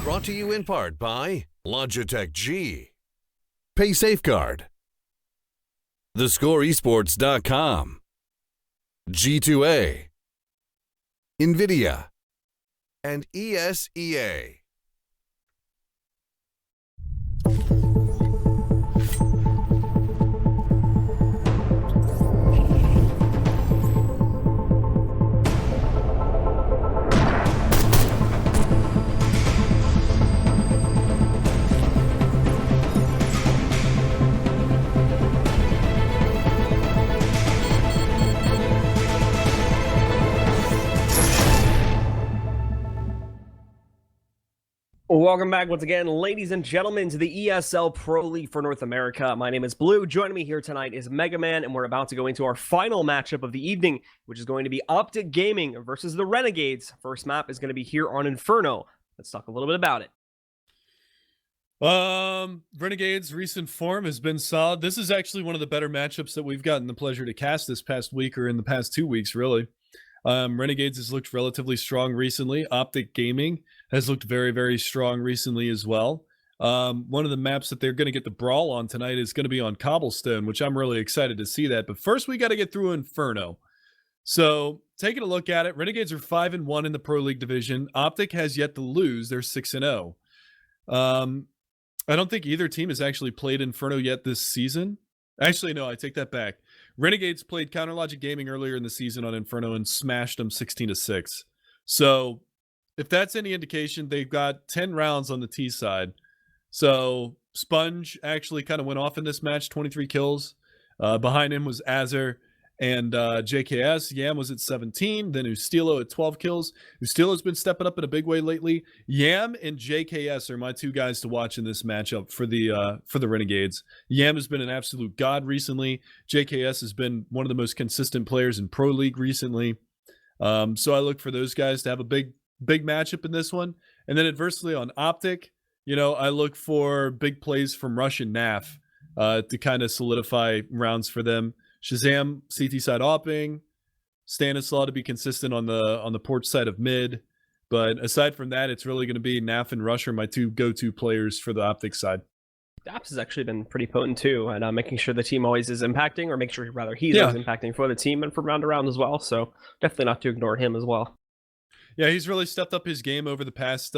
Brought to you in part by Logitech G, Pay Safeguard, TheScoreEsports.com, G2A, NVIDIA, and ESEA. Welcome back once again, ladies and gentlemen, to the ESL Pro League for North America. My name is Blue. Joining me here tonight is Mega Man, and we're about to go into our final matchup of the evening, which is going to be OpTic Gaming versus the Renegades. First map is going to be here on Inferno. Let's talk a little bit about it. Renegades' recent form has been solid. This is actually one of the better matchups that we've gotten the pleasure to cast this past week, or in the past 2 weeks, really. Renegades has looked relatively strong recently. OpTic Gaming has looked very, very strong recently as well. One of the maps that they're going to get the brawl on tonight is going to be on Cobblestone, which I'm really excited to see that. But first, we got to get through Inferno. So, taking a look at it, Renegades are 5-1 in the Pro League division. OpTic has yet to lose. They're 6-0. I don't think either team has actually played Inferno yet this season. Actually, no, I take that back. Renegades played Counterlogic Gaming earlier in the season on Inferno and smashed them 16-6. So, if that's any indication, they've got 10 rounds on the T side. So, Sponge actually kind of went off in this match, 23 kills. Behind him was Azur and JKS. Yam was at 17. Then Ustilo at 12 kills. Ustilo's been stepping up in a big way lately. Yam and JKS are my two guys to watch in this matchup for the Renegades. Yam has been an absolute god recently. JKS has been one of the most consistent players in Pro League recently. So I look for those guys to have a big matchup in this one. And then adversely on OpTic, I look for big plays from Rush and Naf to kind of solidify rounds for them. Shazam, CT side opping, Stanislaw to be consistent on the porch side of mid. But aside from that, it's really going to be Naf and Rush are my two go-to players for the OpTic side. Daps has actually been pretty potent too, and making sure the team always is impacting, or make sure rather he's always impacting for the team and from round to round as well. So definitely not to ignore him as well. Yeah, he's really stepped up his game over the past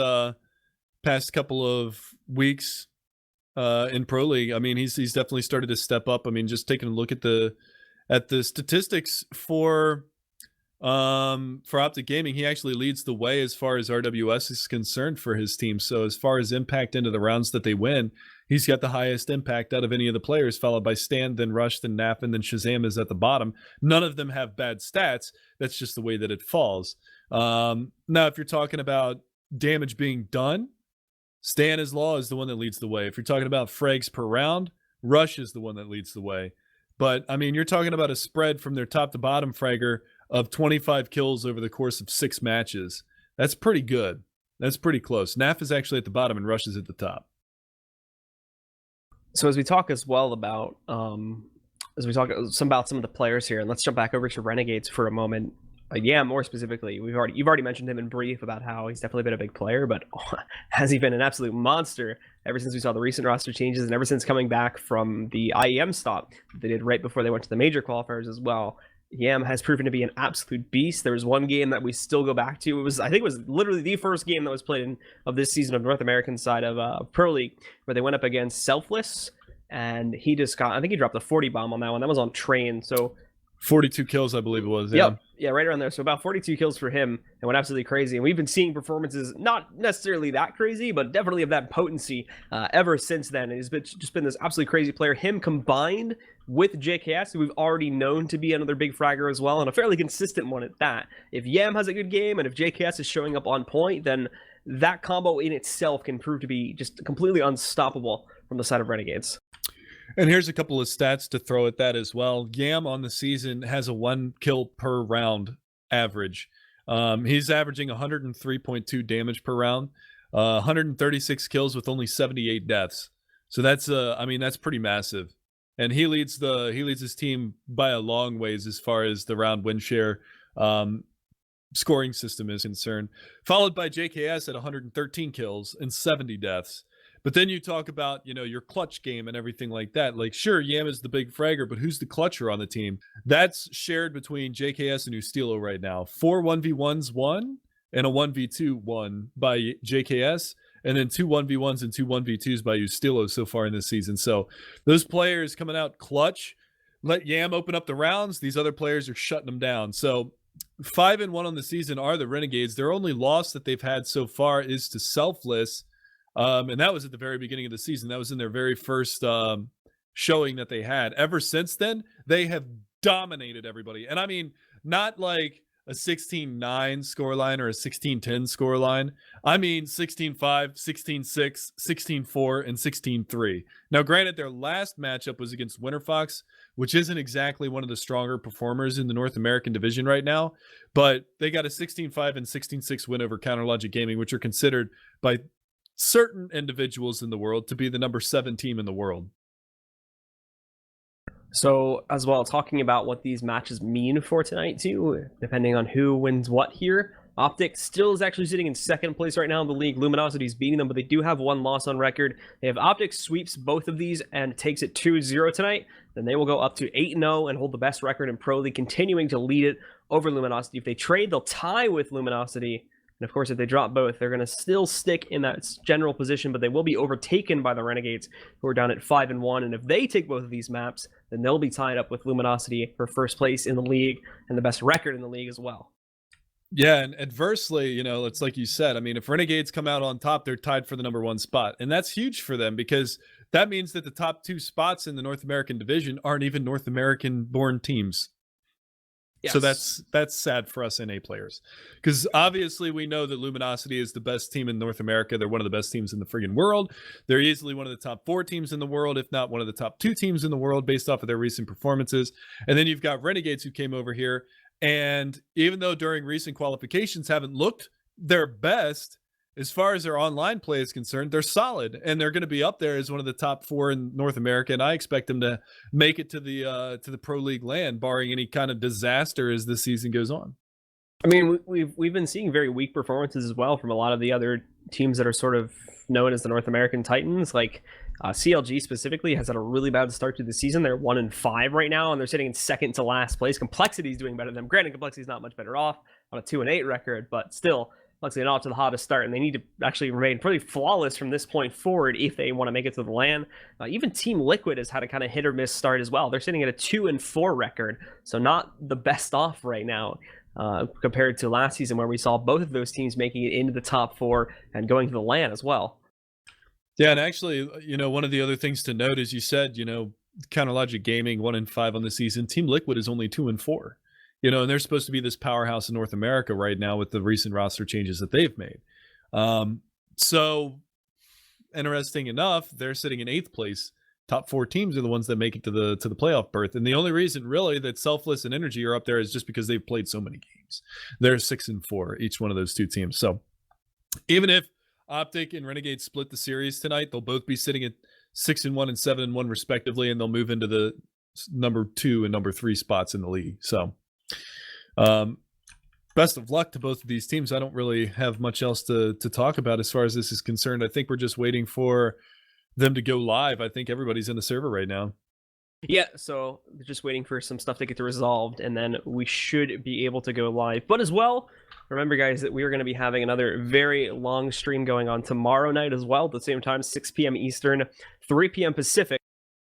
couple of weeks in Pro League. I mean, he's definitely started to step up. I mean, just taking a look at the statistics for OpTic Gaming, he actually leads the way as far as RWS is concerned for his team. So as far as impact into the rounds that they win, he's got the highest impact out of any of the players, followed by Stan, then Rush, then Nap, and then Shazam is at the bottom. None of them have bad stats. That's just the way that it falls. Now, if you're talking about damage being done, Stanislaw is the one that leads the way. If you're talking about frags per round, Rush is the one that leads the way. But, I mean, you're talking about a spread from their top to bottom fragger of 25 kills over the course of 6 matches. That's pretty good. That's pretty close. Naf is actually at the bottom and Rush is at the top. So as we talk as well about some of the players here, and let's jump back over to Renegades for a moment. More specifically, you've already mentioned him in brief about how he's definitely been a big player, but has he been an absolute monster ever since we saw the recent roster changes and ever since coming back from the IEM stop that they did right before they went to the major qualifiers as well. Yam has proven to be an absolute beast. There was one game that we still go back to. I think it was literally the first game that was played of this season of North American side of Pro League, where they went up against Selfless, and he just I think he dropped a 40 bomb on that one. That was on Train, so 42 kills, I believe it was. Yeah. Yep. Yeah, right around there. So about 42 kills for him, and went absolutely crazy. And we've been seeing performances not necessarily that crazy, but definitely of that potency ever since then. And he's just been this absolutely crazy player. Him combined with JKS, who we've already known to be another big fragger as well, and a fairly consistent one at that. If Yam has a good game, and if JKS is showing up on point, then that combo in itself can prove to be just completely unstoppable from the side of Renegades. And here's a couple of stats to throw at that as well. Yam on the season has a 1 kill per round average. He's averaging 103.2 damage per round, 136 kills with only 78 deaths. So that's that's pretty massive. And he leads his team by a long ways as far as the round win share. scoring system is concerned, followed by JKS at 113 kills and 70 deaths. But then you talk about, your clutch game and everything like that. Like, sure, Yam is the big fragger, but who's the clutcher on the team? That's shared between JKS and Ustilo right now. 4 1v1s won and a 1v2 won by JKS, and then 2 1v1s and 2 1v2s by Ustilo so far in this season. So those players coming out clutch, let Yam open up the rounds. These other players are shutting them down. So 5-1 on the season are the Renegades. Their only loss that they've had so far is to Selfless. And that was at the very beginning of the season. That was in their very first showing that they had. Ever since then, they have dominated everybody. And I mean, not like a 16-9 scoreline or a 16-10 scoreline. I mean 16-5, 16-6, 16-4, and 16-3. Now, granted, their last matchup was against Winter Fox, which isn't exactly one of the stronger performers in the North American division right now, but they got a 16-5 and 16-6 win over CounterLogic Gaming, which are considered by certain individuals in the world to be the number 7 team in the world. So, as well, talking about what these matches mean for tonight, too, depending on who wins what here. OpTic still is actually sitting in second place right now in the league. Luminosity's beating them, but they do have 1 loss on record. If OpTic sweeps both of these and takes it 2-0 tonight, then they will go up to 8-0 and hold the best record in Pro League, continuing to lead it over Luminosity. If they trade, they'll tie with Luminosity. And of course, if they drop both, they're going to still stick in that general position, but they will be overtaken by the Renegades, who are down at 5-1. And if they take both of these maps, then they'll be tied up with Luminosity for first place in the league and the best record in the league as well. Yeah, and adversely, it's like you said. I mean, if Renegades come out on top, they're tied for the number 1 spot. And that's huge for them because that means that the top 2 spots in the North American division aren't even North American-born teams. Yes. So that's sad for us NA players, because obviously we know that Luminosity is the best team in North America. They're one of the best teams in the friggin' world. They're easily one of the top 4 teams in the world, if not one of the top 2 teams in the world based off of their recent performances. And then you've got Renegades who came over here, and even though during recent qualifications haven't looked their best, as far as their online play is concerned, they're solid, and they're going to be up there as one of the top 4 in North America. And I expect them to make it to the Pro League land, barring any kind of disaster as the season goes on. I mean, we've been seeing very weak performances as well from a lot of the other teams that are sort of known as the North American Titans. Like CLG specifically has had a really bad start to the season. They're 1-5 right now, and they're sitting in second to last place. Complexity is doing better than them. Granted, Complexity is not much better off on a 2-8 record, but still. Let's get off to the hottest start, and they need to actually remain pretty flawless from this point forward if they want to make it to the LAN. Even Team Liquid has had a kind of hit or miss start as well. They're sitting at a 2-4 record, so not the best off right now compared to last season where we saw both of those teams making it into the top 4 and going to the LAN as well. Yeah, and actually, one of the other things to note is you said, CounterLogic Gaming 1-5 on the season. Team Liquid is only 2-4. And they're supposed to be this powerhouse in North America right now with the recent roster changes that they've made. So, interesting enough, they're sitting in 8th place. Top 4 teams are the ones that make it to the playoff berth. And the only reason, really, that Selfless and Energy are up there is just because they've played so many games. They're 6-4, each one of those 2 teams. So, even if OpTic and Renegade split the series tonight, they'll both be sitting at 6-1 and 7-1 respectively, and they'll move into the number 2 and number 3 spots in the league. So, best of luck to both of these teams. I don't really have much else to talk about as far as this is concerned. I think we're just waiting for them to go live. I think everybody's in the server right now. Yeah, so just waiting for some stuff to get resolved, and then we should be able to go live. But as well, remember, guys, that we are going to be having another very long stream going on tomorrow night as well, at the same time, 6 p.m. Eastern, 3 p.m. Pacific.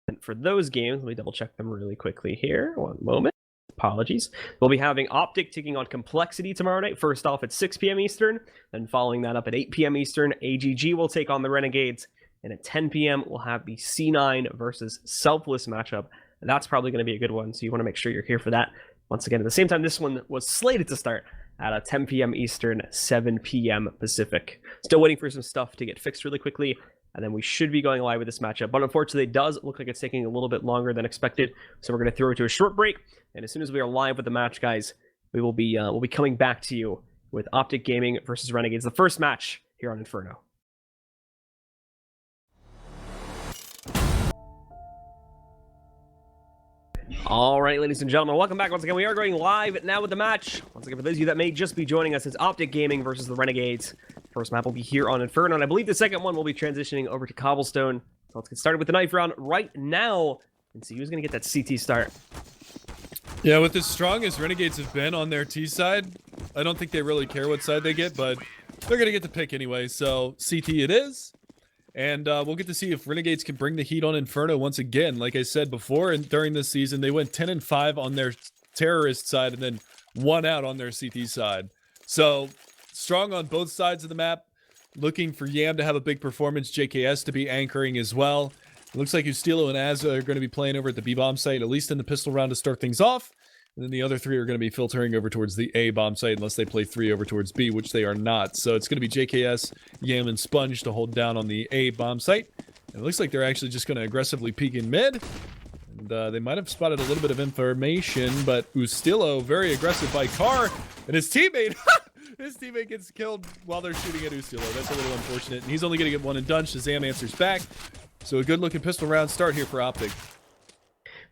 And for those games, let me double check them really quickly here. One moment. Apologies. We'll be having OpTic taking on Complexity tomorrow night, first off at 6 p.m. Eastern, then following that up at 8 p.m. Eastern, AGG will take on the Renegades, and at 10 p.m. we'll have the C9 versus Selfless matchup. And that's probably going to be a good one, so you want to make sure you're here for that. Once again, at the same time, this one was slated to start at 10 p.m. Eastern, 7 p.m. Pacific. Still waiting for some stuff to get fixed really quickly, and then we should be going live with this matchup. But unfortunately, it does look like it's taking a little bit longer than expected, so we're going to throw it to a short break. And as soon as we are live with the match, guys, we'll be coming back to you with OpTic Gaming versus Renegades, the first match here on Inferno. All right, ladies and gentlemen, welcome back. Once again, we are going live now with the match. Once again, for those of you that may just be joining us, it's OpTic Gaming versus the Renegades. First map will be here on Inferno, and I believe the second one will be transitioning over to Cobblestone. So let's get started with the knife round right now and see who's going to get that CT start. Yeah, with as strong as Renegades have been on their T side, I don't think they really care what side they get, but they're going to get the pick anyway, so CT it is. And we'll get to see if Renegades can bring the heat on Inferno once again. Like I said before, and during this season, they went 10-5 on their terrorist side and then 1 out on their CT side. So strong on both sides of the map. Looking for Yam to have a big performance, JKS to be anchoring as well. It looks like Ustilo and Azza are going to be playing over at the B bomb site, at least in the pistol round to start things off. And then the other 3 are going to be filtering over towards the A bomb site unless they play 3 over towards B, which they are not. So it's going to be JKS, Yam, and Sponge to hold down on the A bomb site. And it looks like they're actually just going to aggressively peek in mid. And they might have spotted a little bit of information, but Ustilo, very aggressive by Car, and his teammate... His teammate gets killed while they're shooting at Ustilo. That's a little unfortunate. And he's only going to get 1 and done. Shazam answers back. So a good-looking pistol round start here for OpTic.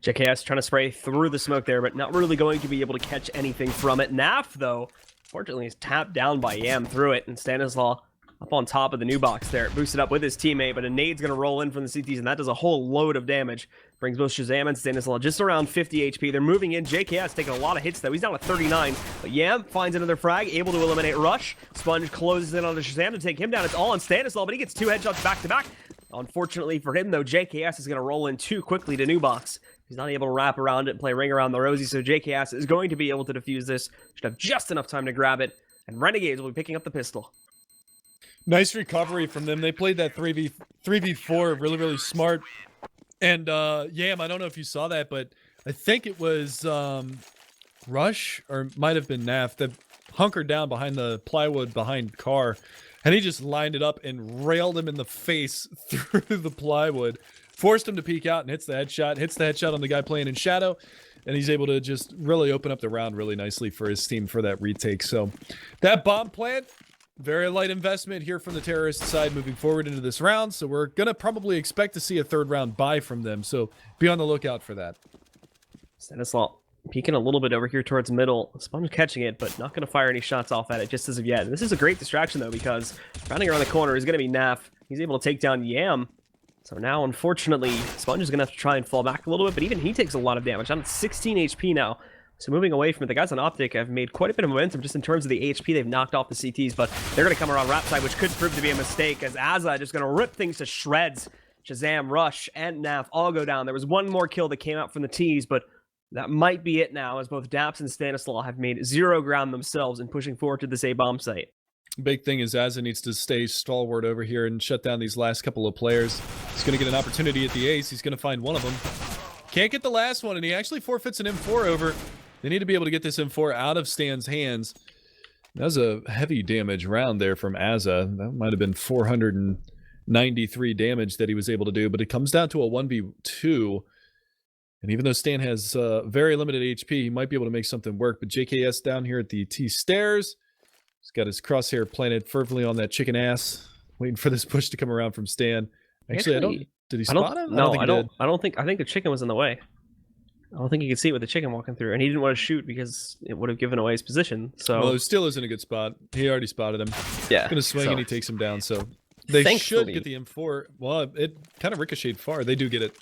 JKS trying to spray through the smoke there, but not really going to be able to catch anything from it. Naf, though, fortunately is tapped down by Yam through it, and Stanislaw up on top of the new box there, boosted up with his teammate, but a nade's going to roll in from the CTs, and that does a whole load of damage. Brings both Shazam and Stanislaw just around 50 HP. They're moving in. JKS taking a lot of hits, though. He's down to 39, but Yam finds another frag, able to eliminate Rush. Sponge closes in on the Shazam to take him down. It's all on Stanislaw, but he gets 2 headshots back-to-back. Unfortunately for him, though, JKS is going to roll in too quickly to new box. He's not able to wrap around it and play ring around the rosy, so JKS is going to be able to defuse this. Should have just enough time to grab it, and Renegades will be picking up the pistol. Nice recovery from them. They played that 3v4 really, really smart. And Yam, I don't know if you saw that, but I think it was Rush, or might have been Naf, that hunkered down behind the plywood behind Car, and he just lined it up and railed him in the face through the plywood. Forced him to peek out and hits the headshot on the guy playing in shadow, and he's able to just really open up the round really nicely for his team for that retake. So that bomb plant, very light investment here from the terrorist side moving forward into this round, so we're going to probably expect to see a 3rd round buy from them, so be on the lookout for that. Stanislaw peeking a little bit over here towards middle. Sponge catching it, but not going to fire any shots off at it just as of yet. And this is a great distraction, though, because rounding around the corner is going to be Naf. He's able to take down Yam. So now, unfortunately, Sponge is going to have to try and fall back a little bit, but even he takes a lot of damage. Down to 16 HP now. So moving away from it, the guys on OpTic have made quite a bit of momentum just in terms of the HP they've knocked off the CTs, but they're going to come around Rap side, which could prove to be a mistake, as Azza just going to rip things to shreds. Shazam, Rush, and Naf all go down. There was one more kill that came out from the T's, but that might be it now, as both Daps and Stanislaw have made 0 ground themselves in pushing forward to this A-bomb site. Big thing is Azza needs to stay stalwart over here and shut down these last couple of players. He's going to get an opportunity at the ace. He's going to find one of them. Can't get the last one, and he actually forfeits an M4 over. They need to be able to get this M4 out of Stan's hands. That was a heavy damage round there from Azza. That might have been 493 damage that he was able to do, but it comes down to a 1v2. And even though Stan has very limited HP, he might be able to make something work. But JKS down here at the T stairs. He's got his crosshair planted firmly on that chicken ass, waiting for this push to come around from Stan. Actually, I don't... Did he spot him? No, I think the chicken was in the way. I don't think he could see it with the chicken walking through, and he didn't want to shoot because it would have given away his position. So well, it still isn't a good spot. He already spotted him. Yeah, he's gonna swing and he takes him down. So they should get the M4. Well, it kind of ricocheted far. They do get it.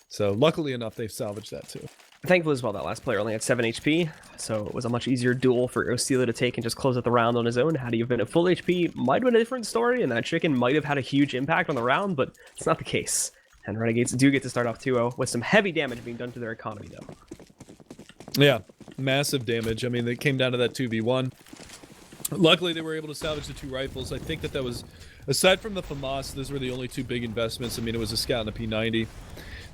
So luckily enough, they've salvaged that too. Thankfully as well, that last player only had 7 HP, so it was a much easier duel for Ustilo to take and just close out the round on his own. Had he been at full HP, might have been a different story, and that chicken might have had a huge impact on the round, but it's not the case. And Renegades do get to start off 2-0 with some heavy damage being done to their economy, though. Yeah, massive damage. I mean, they came down to that 2v1. Luckily, they were able to salvage the 2 rifles. I think that was, aside from the FAMAS, those were the only 2 big investments. I mean, it was a Scout and a P90.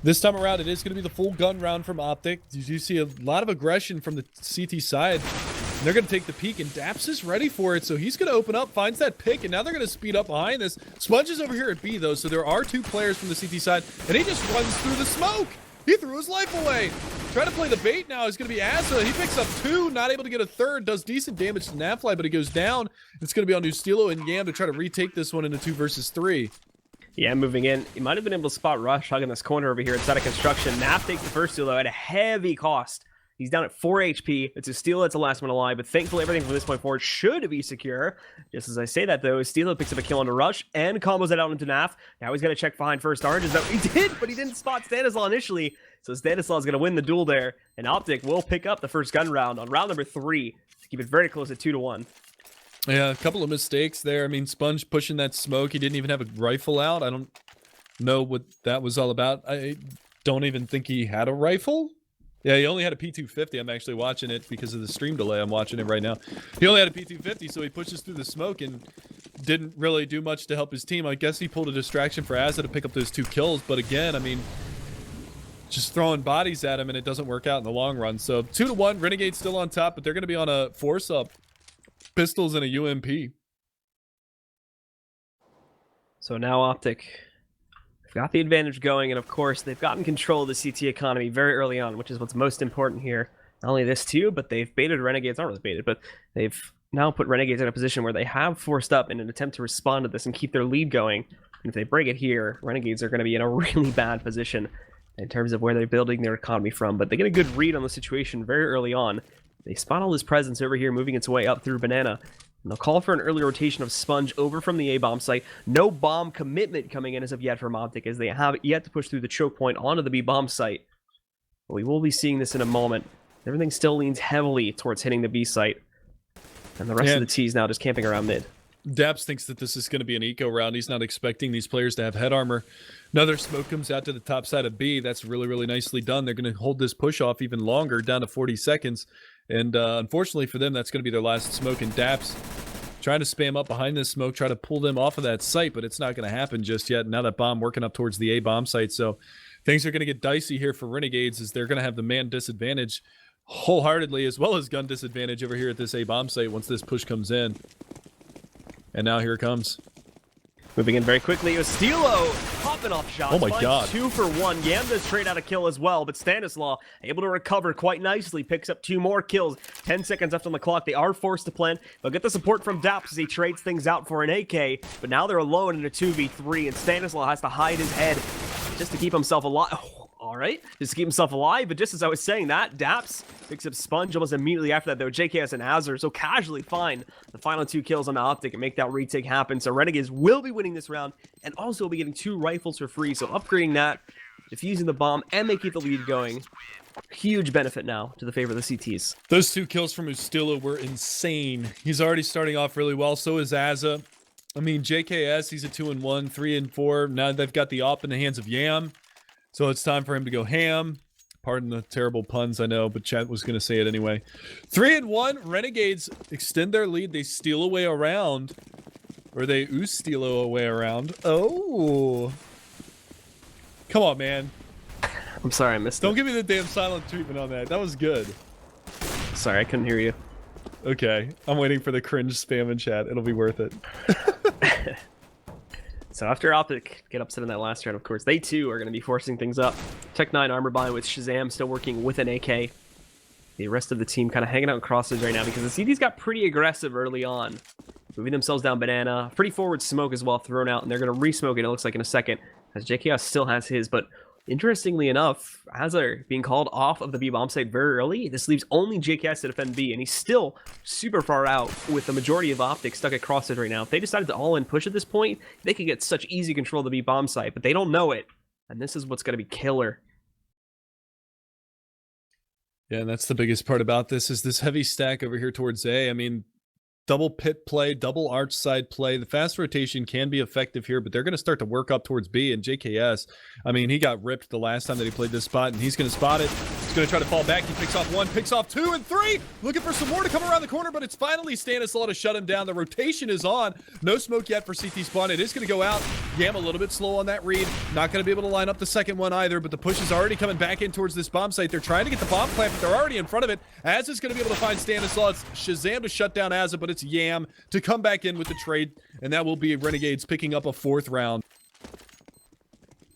This time around, it is going to be the full gun round from OpTic. You do see a lot of aggression from the CT side. And they're going to take the peek, and Daps is ready for it, so he's going to open up, finds that pick, and now they're going to speed up behind this. Sponge is over here at B, though, so there are 2 players from the CT side, and he just runs through the smoke. He threw his life away. Trying to play the bait now is going to be Azza. He picks up 2, not able to get a 3rd, does decent damage to Nafly, but he goes down. It's going to be on Ustilo and Yam to try to retake this one into 2 versus 3. Yeah, moving in. He might have been able to spot Rush hugging this corner over here inside of construction. Naf takes the first steal, though, at a heavy cost. He's down at 4 HP. It's a steal that's the last one alive, but thankfully everything from this point forward should be secure. Just as I say that, though, Steelo picks up a kill on a Rush and combos it out into Naf. Now he's got to check behind first oranges, though. He did, but he didn't spot Stanislaw initially. So Stanislaw is going to win the duel there, and OpTic will pick up the first gun round on round number 3 to keep it very close at 2-1. Yeah, a couple of mistakes there. I mean, Sponge pushing that smoke. He didn't even have a rifle out. I don't know what that was all about. I don't even think he had a rifle. Yeah, he only had a P250. I'm actually watching it because of the stream delay. I'm watching it right now. He only had a P250, so he pushes through the smoke and didn't really do much to help his team. I guess he pulled a distraction for Azza to pick up those 2 kills. But again, I mean, just throwing bodies at him and it doesn't work out in the long run. So 2-1, Renegade's still on top, but they're going to be on a force-up. Pistols and a UMP. So now OpTic have got the advantage going, and of course they've gotten control of the CT economy very early on, which is what's most important here. Not only this too, but they've baited Renegades, not really baited, but they've now put Renegades in a position where they have forced up in an attempt to respond to this and keep their lead going. And if they break it here, Renegades are going to be in a really bad position in terms of where they're building their economy from. But they get a good read on the situation very early on. They spot all his presence over here, moving its way up through Banana. And they'll call for an early rotation of Sponge over from the A-bomb site. No bomb commitment coming in as of yet from OpTic, as they have yet to push through the choke point onto the B-bomb site. But we will be seeing this in a moment. Everything still leans heavily towards hitting the B site. And the rest of the T's now just camping around mid. Daps thinks that this is going to be an eco round. He's not expecting these players to have head armor. Another smoke comes out to the top side of B. That's really, really nicely done. They're going to hold this push off even longer, down to 40 seconds. And unfortunately for them, that's going to be their last smoke. And Daps trying to spam up behind this smoke, try to pull them off of that site, but it's not going to happen just yet. Now that bomb working up towards the A bomb site. So things are going to get dicey here for Renegades, as they're going to have the man disadvantage wholeheartedly, as well as gun disadvantage over here at this A bomb site once this push comes in. And now here it comes. Moving in very quickly, it was Steelo popping off shots. Oh my god. 2 for 1. Yamda's trade out a kill as well, but Stanislaw able to recover quite nicely, picks up 2 more kills. 10 seconds left on the clock. They are forced to plant. They'll get the support from Daps as he trades things out for an AK, but now they're alone in a 2v3, and Stanislaw has to hide his head just to keep himself alive. Alright, just to keep himself alive, but just as I was saying that, Daps picks up Sponge almost immediately after that, though. JKS and Azur so casually find the final 2 kills on the OpTic and make that retake happen. So Renegades will be winning this round, and also will be getting 2 rifles for free. So upgrading that, defusing the bomb, and they keep the lead going. Huge benefit now to the favor of the CTs. Those 2 kills from Ustilo were insane. He's already starting off really well, so is Azza. I mean, JKS, he's a 2-1, 3-4. Now they've got the op in the hands of Yam. So it's time for him to go ham. Pardon the terrible puns, I know, but chat was going to say it anyway. 3-1, Renegades extend their lead. They steal away around. Or they Ustilo away around. Oh. Come on, man. I'm sorry, I missed Don't give me the damn silent treatment on that. That was good. Sorry, I couldn't hear you. Okay, I'm waiting for the cringe spam in chat. It'll be worth it. So after OpTic get upset in that last round, of course, they too are going to be forcing things up. Tech 9 armor buy with Shazam still working with an AK. The rest of the team kind of hanging out in crosses right now because the CDs got pretty aggressive early on. Moving themselves down Banana. Pretty forward smoke as well thrown out, and they're going to re-smoke it, it looks like, in a second, as JKS still has his, but interestingly enough, Azur being called off of the B-bomb site very early. This leaves only JKS to defend B, and he's still super far out with the majority of OpTic stuck at crosses right now. If they decided to all-in push at this point, they could get such easy control of the B-bomb site, but they don't know it, and this is what's going to be killer. Yeah, and that's the biggest part about this, is this heavy stack over here towards A. I mean, double pit play, double arch side play. The fast rotation can be effective here, but they're going to start to work up towards B. And JKS, I mean, he got ripped the last time that he played this spot, and he's going to spot it. He's going to try to fall back. He picks off 1, picks off 2 and 3. Looking for some more to come around the corner, but it's finally Stanislaw to shut him down. The rotation is on. No smoke yet for CT spawn. It is going to go out. Yam a little bit slow on that read. Not going to be able to line up the second one either, but the push is already coming back in towards this bomb site. They're trying to get the bomb plant, but they're already in front of it. Az is going to be able to find Stanislaw. It's Shazam to shut down Azza, but it's Yam to come back in with the trade, and that will be Renegades picking up a 4th round.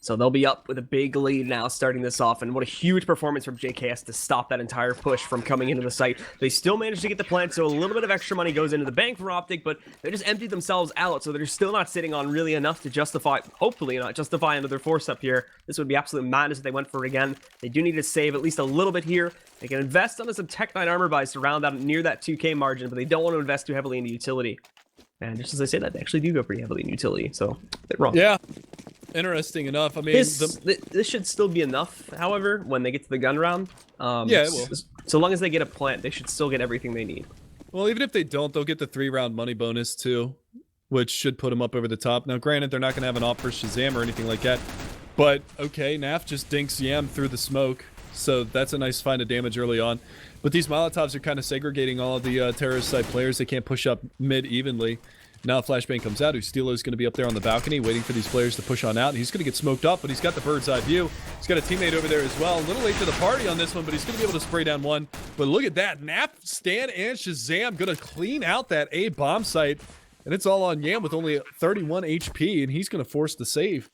So they'll be up with a big lead now starting this off, and what a huge performance from JKS to stop that entire push from coming into the site. They still managed to get the plant, so a little bit of extra money goes into the bank for OpTic, but they just emptied themselves out, so they're still not sitting on really enough to justify, hopefully not justify another force up here. This would be absolute madness if they went for it again. They do need to save at least a little bit here. They can invest onto some Tech 9 armor buys to round out near that 2k margin, but they don't want to invest too heavily into utility. And just as I say that, they actually do go pretty heavily in utility, so they're wrong. Yeah. Interesting enough. I mean, this should still be enough, however, when they get to the gun round. Yeah, it will. So long as they get a plant, they should still get everything they need. Well, even if they don't, they'll get the 3-round money bonus too, which should put them up over the top. Now, granted, they're not going to have an op for Shazam or anything like that, but okay, Naf just dinks Yam through the smoke, so that's a nice find of damage early on. But these Molotovs are kind of segregating all of the terrorist side players. They can't push up mid evenly. Now Flashbang comes out. Ustilo is going to be up there on the balcony waiting for these players to push on out. He's going to get smoked up, but he's got the bird's eye view. He's got a teammate over there as well. A little late to the party on this one, but he's going to be able to spray down one. But look at that. Nap, Stan, and Shazam going to clean out that A bomb site. And it's all on Yam with only 31 HP, and he's going to force the save.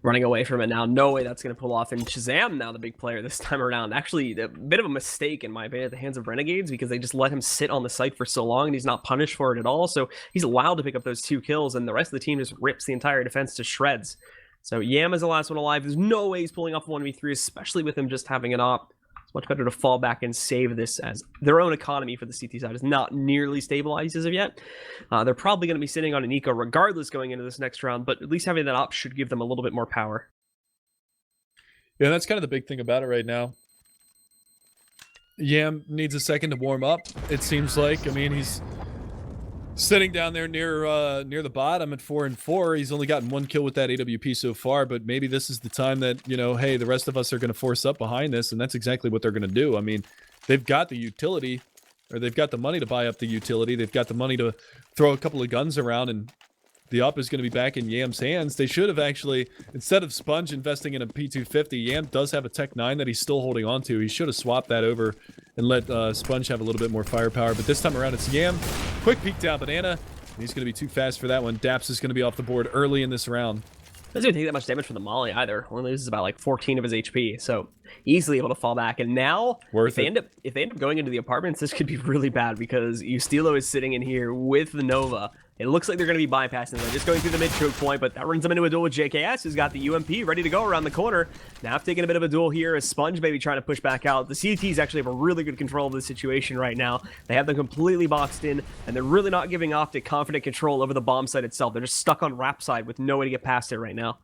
Running away from it now. No way that's going to pull off. And Shazam now the big player this time around. Actually, a bit of a mistake in my opinion at the hands of Renegades because they just let him sit on the site for so long and he's not punished for it at all. So he's allowed to pick up those 2 kills and the rest of the team just rips the entire defense to shreds. So Yam is the last one alive. There's no way he's pulling off a 1v3, especially with him just having an op. It's much better to fall back and save this as their own economy for the CT side is not nearly stabilized as of yet. They're probably going to be sitting on an eco regardless going into this next round, but at least having that op should give them a little bit more power. Yeah, that's kind of the big thing about it right now. Yam needs a second to warm up, it seems like. I mean, he's sitting down there near the bottom at 4-4. He's only gotten 1 kill with that AWP so far, but maybe this is the time that, you know, hey, the rest of us are going to force up behind this, and that's exactly what they're going to do. I mean, they've got the utility, or they've got the money to buy up the utility. They've got the money to throw a couple of guns around, and the up is going to be back in Yam's hands. They should have actually, instead of Sponge investing in a P250, Yam does have a Tech 9 that he's still holding on to. He should have swapped that over and let Sponge have a little bit more firepower. But this time around, it's Yam. Quick peek down Banana. He's going to be too fast for that one. Daps is going to be off the board early in this round. Doesn't even take that much damage from the Molly either. Only loses about like 14 of his HP, so easily able to fall back. And now, if they end up going into the apartments, this could be really bad because Ustilo is sitting in here with the Nova. It looks like they're going to be bypassing. They're just going through the mid-choke point, but that runs them into a duel with JKS, who's got the UMP ready to go around the corner. Now taking a bit of a duel here as Sponge maybe trying to push back out. The CTs actually have a really good control of the situation right now. They have them completely boxed in, and they're really not giving OpTic confident control over the bomb site itself. They're just stuck on Rap side with no way to get past it right now.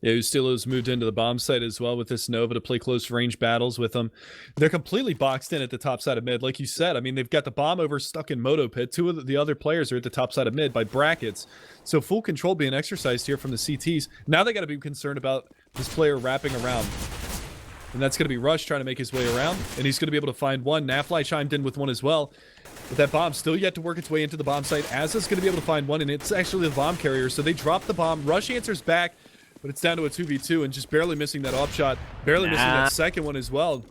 Yeah, Ustilo's moved into the bomb site as well with this Nova to play close range battles with them. They're completely boxed in at the top side of mid. Like you said, I mean, they've got the bomb over stuck in Moto Pit. 2 of the other players are at the top side of mid by brackets. So full control being exercised here from the CTs. Now they got to be concerned about this player wrapping around. And that's going to be Rush trying to make his way around. And he's going to be able to find one. Nafly chimed in with one as well. But that bomb still yet to work its way into the bomb site. Azza's going to be able to find one, and it's actually the bomb carrier. So they drop the bomb. Rush answers back. But it's down to a 2v2 and just barely missing that op shot. Barely missing that second one as well.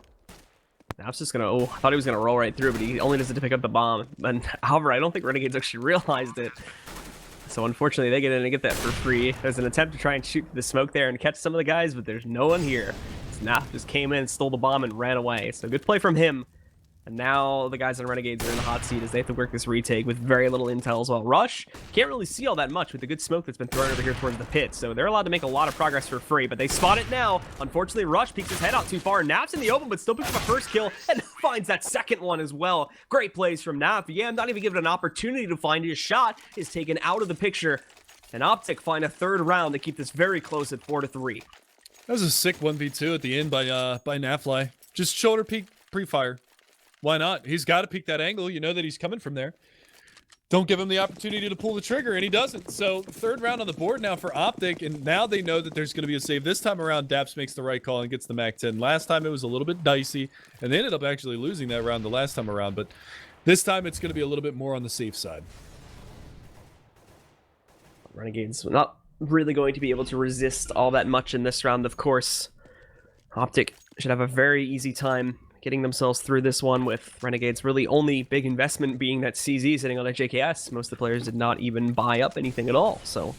I was just gonna, I thought he was gonna roll right through, but he only does it to pick up the bomb. And however, I don't think Renegades actually realized it. So unfortunately, they get in and get that for free. There's an attempt to try and shoot the smoke there and catch some of the guys, but there's no one here. Snap just came in, stole the bomb, and ran away. So good play from him. And now the guys on Renegades are in the hot seat as they have to work this retake with very little intel as well. Rush can't really see all that much with the good smoke that's been thrown over here towards the pit, so they're allowed to make a lot of progress for free, but they spot it now. Unfortunately, Rush peeks his head out too far. Nap's in the open, but still picks up a first kill and finds that second one as well. Great plays from Nap. Yeah, not even given an opportunity to find his shot is taken out of the picture. And OpTic find a third round to keep this very close at 4-3. That was a sick 1v2 at the end by Nafly. Just shoulder peek pre-fire. Why not? He's got to peek that angle. You know that he's coming from there. Don't give him the opportunity to pull the trigger, and he doesn't. So third round on the board now for OpTic, and now they know that there's going to be a save. This time around, Daps makes the right call and gets the MAC-10. Last time it was a little bit dicey, and they ended up actually losing that round the last time around, but this time it's going to be a little bit more on the safe side. Renegades not really going to be able to resist all that much in this round, of course. OpTic should have a very easy time getting themselves through this one, with Renegades really only big investment being that CZ sitting on a JKS. Most of the players did not even buy up anything at all, so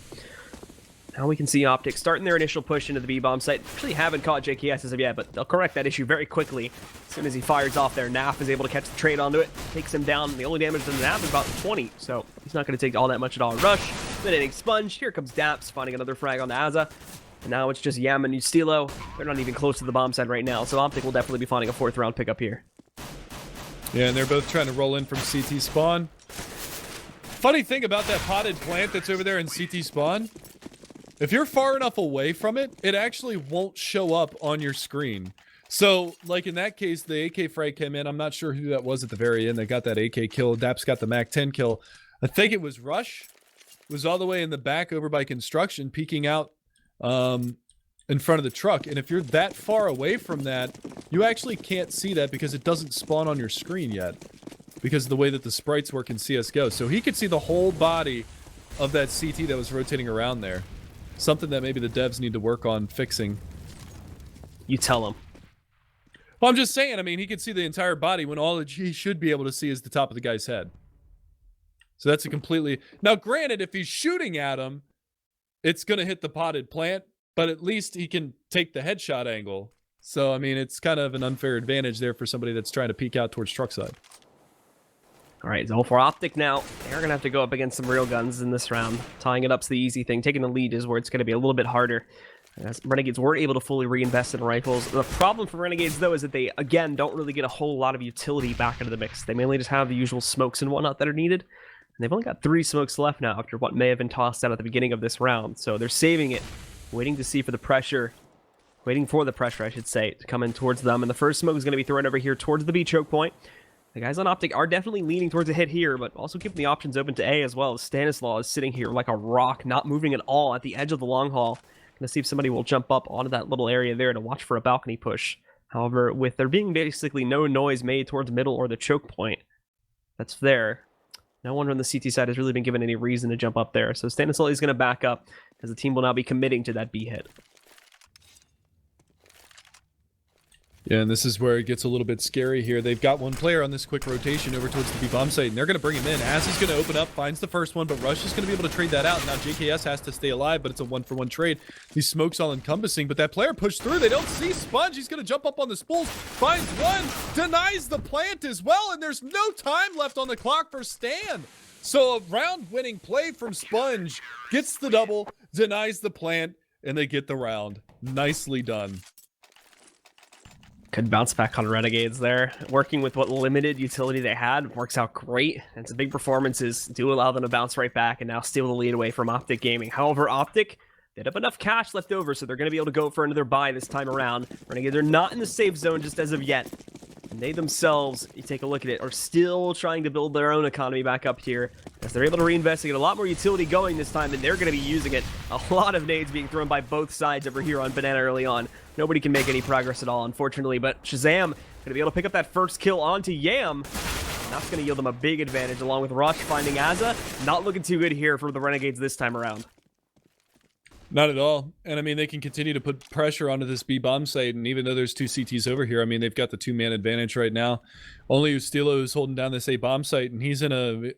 Now we can see OpTic starting their initial push into the B-bomb site. Actually haven't caught JKS as of yet, but they'll correct that issue very quickly. As soon as he fires off there, Naf is able to catch the trade onto it, takes him down. The only damage to Naf is about 20, so he's not going to take all that much at all. Rush, hitting Sponge. Here comes Daps, finding another frag on Aza. And now it's just Yam and Ustilo. They're not even close to the bomb side right now, so OpTic will definitely be finding a 4th round pickup here. Yeah, and they're both trying to roll in from CT spawn. Funny thing about that potted plant that's over there in CT spawn, if you're far enough away from it, it actually won't show up on your screen. So, like in that case, the AK frag came in. I'm not sure who that was at the very end that got that AK kill. Daps got the Mac 10 kill. I think it was Rush. Was all the way in the back over by construction, peeking out in front of the truck. And if you're that far away from that, you actually can't see that because it doesn't spawn on your screen yet. Because of the way that the sprites work in CSGO. So he could see the whole body of that CT that was rotating around there. Something that maybe the devs need to work on fixing. You tell him. Well, I'm just saying, I mean, he could see the entire body when all that he should be able to see is the top of the guy's head. So that's a completely... Now, granted, if he's shooting at him, it's going to hit the potted plant, but at least he can take the headshot angle. So, I mean, it's kind of an unfair advantage there for somebody that's trying to peek out towards truck side. All right, so for OpTic now, they're going to have to go up against some real guns in this round. Tying it up's the easy thing. Taking the lead is where it's going to be a little bit harder. As Renegades weren't able to fully reinvest in rifles. The problem for Renegades, though, is that they, again, don't really get a whole lot of utility back into the mix. They mainly just have the usual smokes and whatnot that are needed. And they've only got 3 smokes left now after what may have been tossed out at the beginning of this round. So they're saving it, waiting to see for the pressure. Waiting for the pressure, I should say, to come in towards them. And the first smoke is going to be thrown over here towards the B choke point. The guys on OpTic are definitely leaning towards a hit here, but also keeping the options open to A as well. Stanislaw is sitting here like a rock, not moving at all at the edge of the long haul. Gonna see if somebody will jump up onto that little area there to watch for a balcony push. However, with there being basically no noise made towards middle or the choke point that's there, no one on the CT side has really been given any reason to jump up there. So Stanislaw is going to back up as the team will now be committing to that B hit. Yeah, and this is where it gets a little bit scary here. They've got one player on this quick rotation over towards the B-bomb site, and they're going to bring him in. Az is going to open up, finds the first one, but Rush is going to be able to trade that out. Now JKS has to stay alive, but it's a one-for-one trade. These smokes all encompassing, but that player pushed through. They don't see Sponge. He's going to jump up on the spools, finds one, denies the plant as well, and there's no time left on the clock for Stan. So a round-winning play from Sponge, gets the double, denies the plant, and they get the round. Nicely done. Could bounce back on Renegades there. Working with what limited utility they had works out great. And some big performances do allow them to bounce right back and now steal the lead away from OpTic Gaming. However, OpTic, they have enough cash left over, so they're going to be able to go for another buy this time around. Renegades are not in the safe zone just as of yet. And they themselves, you take a look at it, are still trying to build their own economy back up here. As they're able to reinvest and get a lot more utility going this time, and they're going to be using it. A lot of nades being thrown by both sides over here on Banana early on. Nobody can make any progress at all, unfortunately, but Shazam going to be able to pick up that first kill onto Yam. And that's going to yield them a big advantage, along with Rush finding Aza. Not looking too good here for the Renegades this time around. Not at all. And I mean, they can continue to put pressure onto this B-bomb site, and even though there's 2 CTs over here, I mean, they've got the 2-man advantage right now. Only Ustilo is holding down this A-bomb site, and he's in a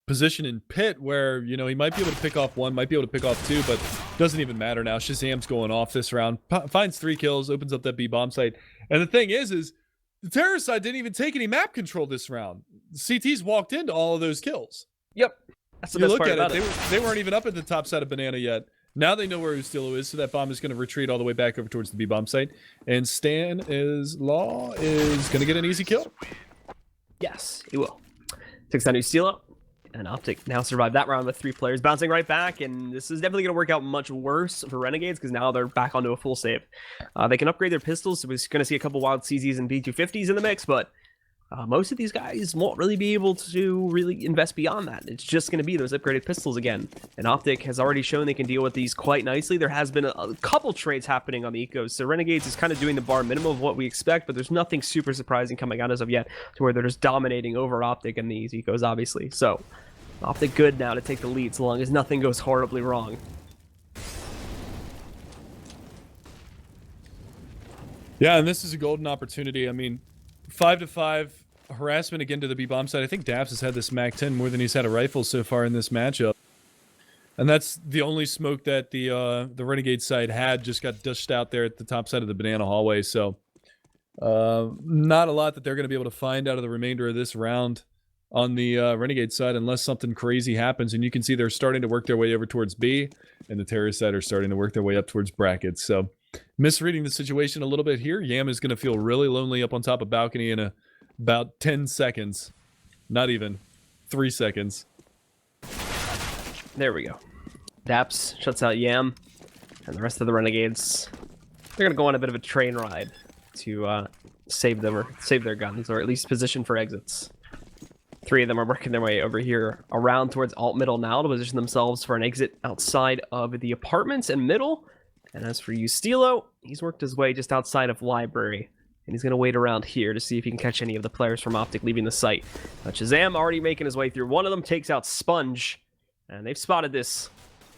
position in pit where, you know, he might be able to pick off 1, might be able to pick off 2, but doesn't even matter now. Shazam's going off this round, finds 3 kills, opens up that B-bomb site. And the thing is the terrorist side didn't even take any map control this round. The CTs walked into all of those kills. Yep. That's the best part about it. They weren't even up at the top side of Banana yet. Now they know where Ustilo is, so that bomb is going to retreat all the way back over towards the B-bomb site. And Stanislaw is going to get an easy kill. Yes, he will. Takes down Ustilo. And OpTic now survived that round with 3 players bouncing right back, and this is definitely going to work out much worse for Renegades because now they're back onto a full save. They can upgrade their pistols, so we're going to see a couple wild CZs and B250s in the mix, but most of these guys won't really be able to really invest beyond that. It's just going to be those upgraded pistols again. And OpTic has already shown they can deal with these quite nicely. There has been a couple trades happening on the ecos, so Renegades is kind of doing the bar minimum of what we expect, but there's nothing super surprising coming out as of yet to where they're just dominating over OpTic and these ecos, obviously. So OpTic good now to take the lead so long as nothing goes horribly wrong. Yeah, and this is a golden opportunity. I mean, 5-5 harassment again to the B-bomb side. I think Daps has had this Mac 10 more than he's had a rifle so far in this matchup. And that's the only smoke that the Renegade side had, just got dished out there at the top side of the banana hallway. So not a lot that they're going to be able to find out of the remainder of this round on the Renegade side, unless something crazy happens. And you can see they're starting to work their way over towards B, and the Terrorist side are starting to work their way up towards brackets. So misreading the situation a little bit here. Yam is going to feel really lonely up on top of balcony in about 10 seconds. Not even 3 seconds. There we go. Daps shuts out Yam, and the rest of the Renegades, they're gonna go on a bit of a train ride to save them, or save their guns, or at least position for exits. 3 of them are working their way over here around towards alt middle now to position themselves for an exit outside of the apartments and middle. And as for you, Stilo, he's worked his way just outside of library, and he's going to wait around here to see if he can catch any of the players from OpTic leaving the site. Shazam already making his way through. One of them takes out Sponge, and they've spotted this.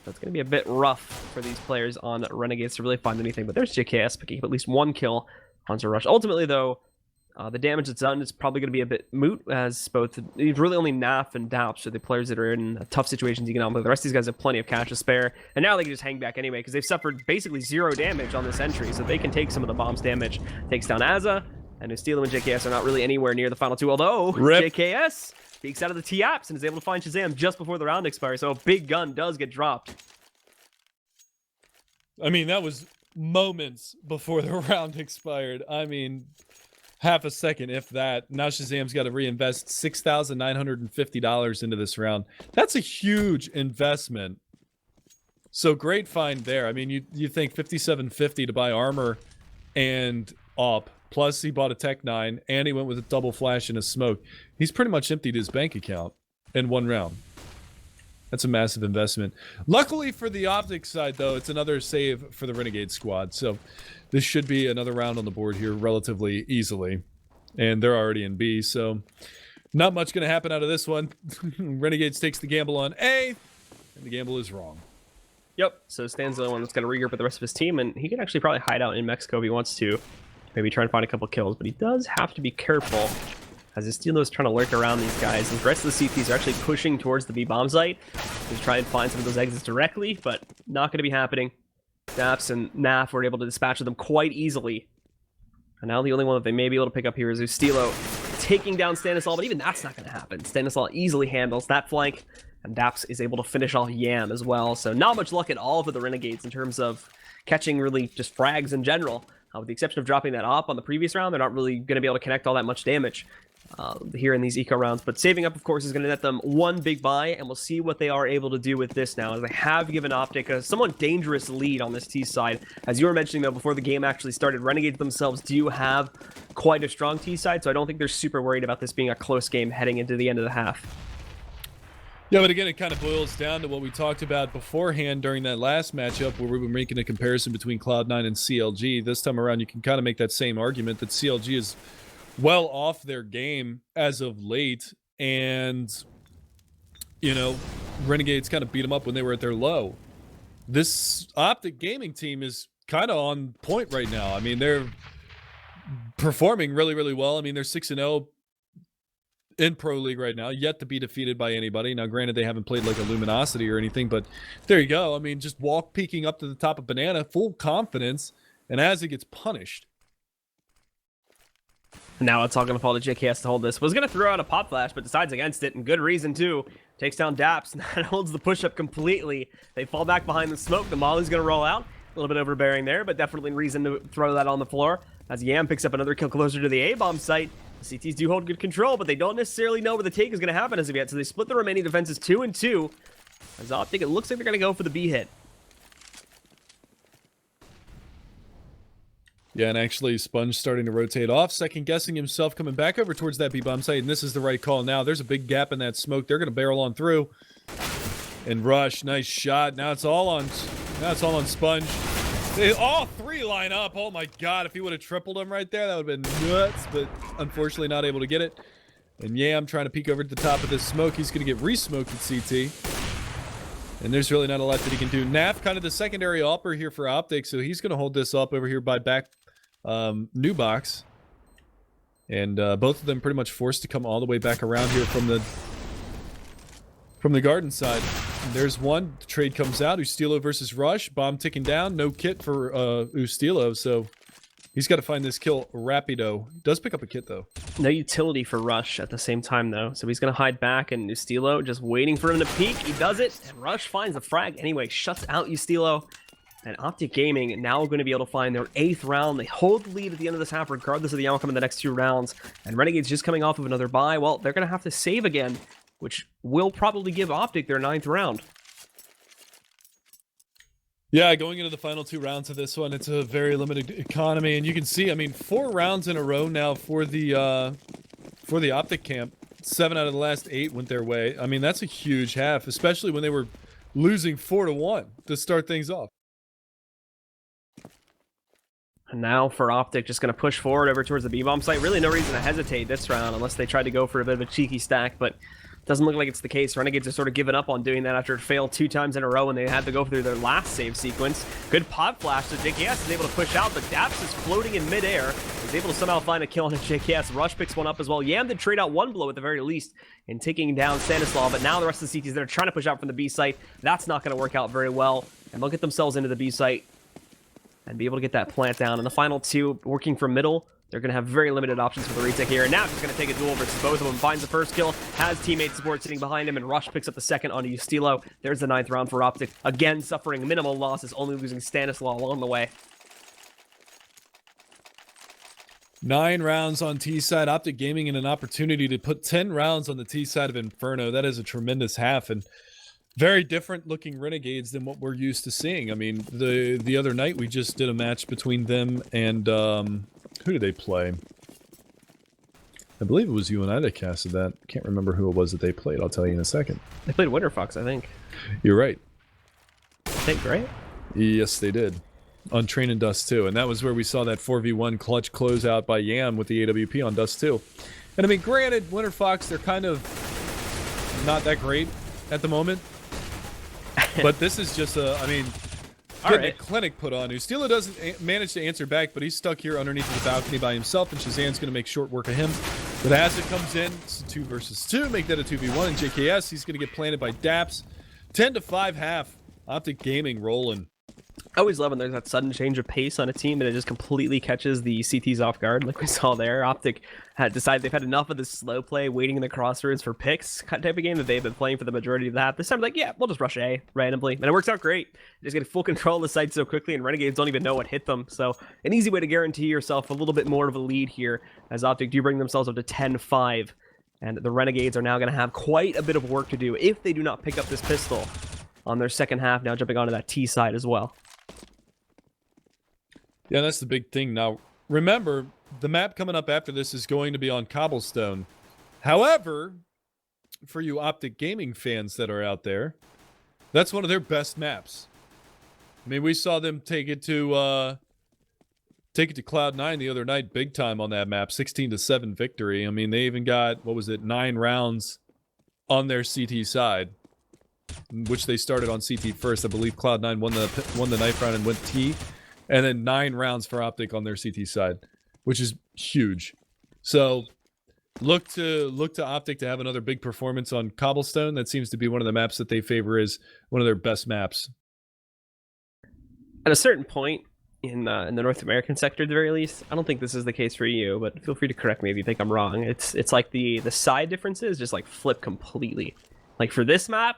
So it's going to be a bit rough for these players on Renegades to really find anything. But there's JKS picking up at least 1 kill onto Rush. Ultimately, though, the damage that's done is probably going to be a bit moot, as both really only Naf and Daups are the players that are in tough situations economically. The rest of these guys have plenty of cash to spare, and now they can just hang back anyway because they've suffered basically 0 damage on this entry, so they can take some of the bomb's damage. Takes down Azza, and Ustilo and JKS are not really anywhere near the final 2, although Rip. JKS peeks out of the T-Apps and is able to find Shazam just before the round expires, so a big gun does get dropped. I mean, that was moments before the round expired. I mean, half a second, if that. Now Shazam's got to reinvest $6,950 into this round. That's a huge investment. So great find there. I mean, you think $5,750 to buy armor and op. Plus he bought a Tech 9 and he went with a double flash and a smoke. He's pretty much emptied his bank account in 1 round. That's a massive investment. Luckily for the OpTic side, though, it's another save for the Renegade squad. So this should be another round on the board here relatively easily. And they're already in B, so not much going to happen out of this one. Renegades takes the gamble on A, and the gamble is wrong. Yep, so Stan's the only one that's going to regroup with the rest of his team, and he can actually probably hide out in Mexico if he wants to. Maybe try and find a couple kills, but he does have to be careful, as Estilo is trying to lurk around these guys, and the rest of the CTs are actually pushing towards the B-bomb site to try and find some of those exits directly, but not going to be happening. Daps and Naf were able to dispatch them quite easily. And now the only one that they may be able to pick up here is Ustilo taking down Stanislaw, but even that's not going to happen. Stanislaw easily handles that flank, and Daps is able to finish off Yam as well. So not much luck at all for the Renegades in terms of catching really just frags in general. With the exception of dropping that op on the previous round, they're not really going to be able to connect all that much damage here in these eco rounds. But saving up, of course, is going to net them 1 big buy, and we'll see what they are able to do with this now, as they have given OpTic a somewhat dangerous lead on this T side. As you were mentioning, though, before the game actually started, Renegades themselves do have quite a strong T side, so I don't think they're super worried about this being a close game heading into the end of the half. Yeah, but again, it kind of boils down to what we talked about beforehand during that last matchup where we were making a comparison between Cloud9 and CLG. This time around, you can kind of make that same argument that CLG is well off their game as of late, and, you know, Renegades kind of beat them up when they were at their low. This OpTic Gaming team is kind of on point right now. I mean, they're performing really, really well. I mean, they're 6-0 in Pro League right now, yet to be defeated by anybody. Now, granted, they haven't played like a Luminosity or anything, but there you go. I mean, just peeking up to the top of Banana, full confidence, and as he gets punished. Now it's all going to fall to JKS to hold this. Was going to throw out a pop flash, but decides against it, and good reason too. Takes down Daps, and that holds the push-up completely. They fall back behind the smoke. The Molly's going to roll out. A little bit overbearing there, but definitely reason to throw that on the floor. As Yam picks up another kill closer to the A-bomb site. The CTs do hold good control, but they don't necessarily know where the take is going to happen as of yet, so they split the remaining defenses 2-2. As OpTic, it looks like they're going to go for the B hit. Yeah, and actually, Sponge starting to rotate off, second-guessing himself, coming back over towards that B-bomb site, and this is the right call now. There's a big gap in that smoke. They're going to barrel on through. And Rush, nice shot. Now it's all on Sponge. They all 3 line up. Oh my god, if he would have tripled him right there, that would have been nuts, but unfortunately not able to get it. And Yam trying to peek over to the top of this smoke. He's going to get re-smoked at CT. And there's really not a lot that he can do. Naf, kind of the secondary upper here for OpTic, so he's going to hold this up over here by back new box. And both of them pretty much forced to come all the way back around here from the garden side. There's one. The trade comes out. Ustilo versus Rush. Bomb ticking down. No kit for Ustilo, so he's got to find this kill rapido. Does pick up a kit, though. No utility for Rush at the same time, though. So he's going to hide back, and Ustilo just waiting for him to peek. He does it, and Rush finds the frag anyway. Shuts out Ustilo. And OpTic Gaming now going to be able to find their 8th round. They hold the lead at the end of this half, regardless of the outcome in the next 2 rounds. And Renegades just coming off of another bye. Well, they're going to have to save again, which will probably give OpTic their 9th round. Yeah, going into the final 2 rounds of this one, it's a very limited economy, and you can see, I mean, 4 rounds in a row now for the OpTic camp. 7 out of the last 8 went their way. I mean, that's a huge half, especially when they were losing 4-1 to start things off. And now for OpTic, just going to push forward over towards the B-bomb site. Really no reason to hesitate this round unless they tried to go for a bit of a cheeky stack, but doesn't look like it's the case. Renegades are sort of given up on doing that after it failed 2 times in a row when they had to go through their last save sequence. Good pod flash, so JKS is able to push out, but Daps is floating in midair. He's able to somehow find a kill on a JKS. Rush picks one up as well. Yam did trade out 1 blow at the very least in taking down Stanislav, but now the rest of the CTs that are trying to push out from the B site, that's not going to work out very well, and they'll get themselves into the B site and be able to get that plant down. And the final 2 working from middle, they're going to have very limited options for the retake here. And now just going to take a duel versus both of them. Finds the first kill, has teammate support sitting behind him, and Rush picks up the second onto Ustilo. There's the 9th round for OpTic. Again, suffering minimal losses, only losing Stanislav along the way. 9 rounds on T side. OpTic Gaming in an opportunity to put 10 rounds on the T side of Inferno. That is a tremendous half, and very different looking Renegades than what we're used to seeing. I mean, the other night we just did a match between them and who did they play? I believe it was you and I that casted that. Can't remember who it was that they played. I'll tell you in a second. They played Winter Fox, I think. You're right. I think, right? Yes, they did. On Train and Dust 2. And that was where we saw that 4v1 clutch closeout by Yam with the AWP on Dust 2. And I mean, granted, Winter Fox, they're kind of not that great at the moment. But this is just a, I mean, getting a clinic put on. Ustilo doesn't manage to answer back, but he's stuck here underneath the balcony by himself, and Shazam's going to make short work of him. But as it comes in, it's a 2 versus 2, make that a 2v1, and JKS, he's going to get planted by Daps. 10-5 half. OpTic Gaming rolling. I always love when there's that sudden change of pace on a team and it just completely catches the CTs off guard, like we saw there. OpTic had decided they've had enough of this slow play, waiting in the crossroads for picks type of game that they've been playing for the majority of the half. This time, like, yeah, we'll just rush A randomly, and it works out great. They just get full control of the site so quickly, and Renegades don't even know what hit them. So an easy way to guarantee yourself a little bit more of a lead here, as OpTic do bring themselves up to 10-5, and the Renegades are now going to have quite a bit of work to do if they do not pick up this pistol on their second half. Now jumping onto that T side as well. Yeah, that's the big thing. Now, remember, the map coming up after this is going to be on Cobblestone. However, for you OpTic Gaming fans that are out there, that's one of their best maps. I mean, we saw them take it to Cloud9 the other night, big time on that map, 16-7 victory. I mean, they even got, what was it, 9 rounds on their CT side, which they started on CT first. I believe Cloud9 won the knife round and went T. And then 9 rounds for OpTic on their CT side, which is huge. So look to OpTic to have another big performance on Cobblestone. That seems to be one of the maps that they favor as one of their best maps. At a certain point in the North American sector, at the very least, I don't think this is the case for you, but feel free to correct me if you think I'm wrong. It's like the side differences just like flip completely. Like for this map,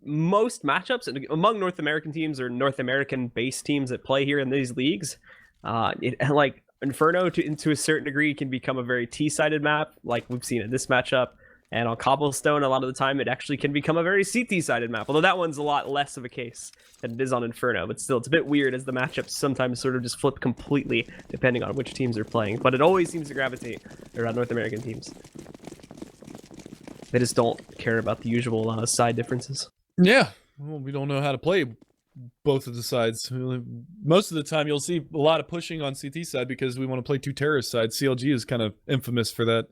most matchups among North American teams or North American based teams that play here in these leagues, like Inferno to a certain degree can become a very T-sided map, like we've seen in this matchup. And on Cobblestone, a lot of the time, it actually can become a very CT-sided map, although that one's a lot less of a case than it is on Inferno. But still, it's a bit weird as the matchups sometimes sort of just flip completely depending on which teams are playing. But it always seems to gravitate around North American teams. They just don't care about the usual side differences. Yeah, well, we don't know how to play both of the sides. Most of the time, you'll see a lot of pushing on CT side because we want to play 2 terrorist sides. CLG is kind of infamous for that.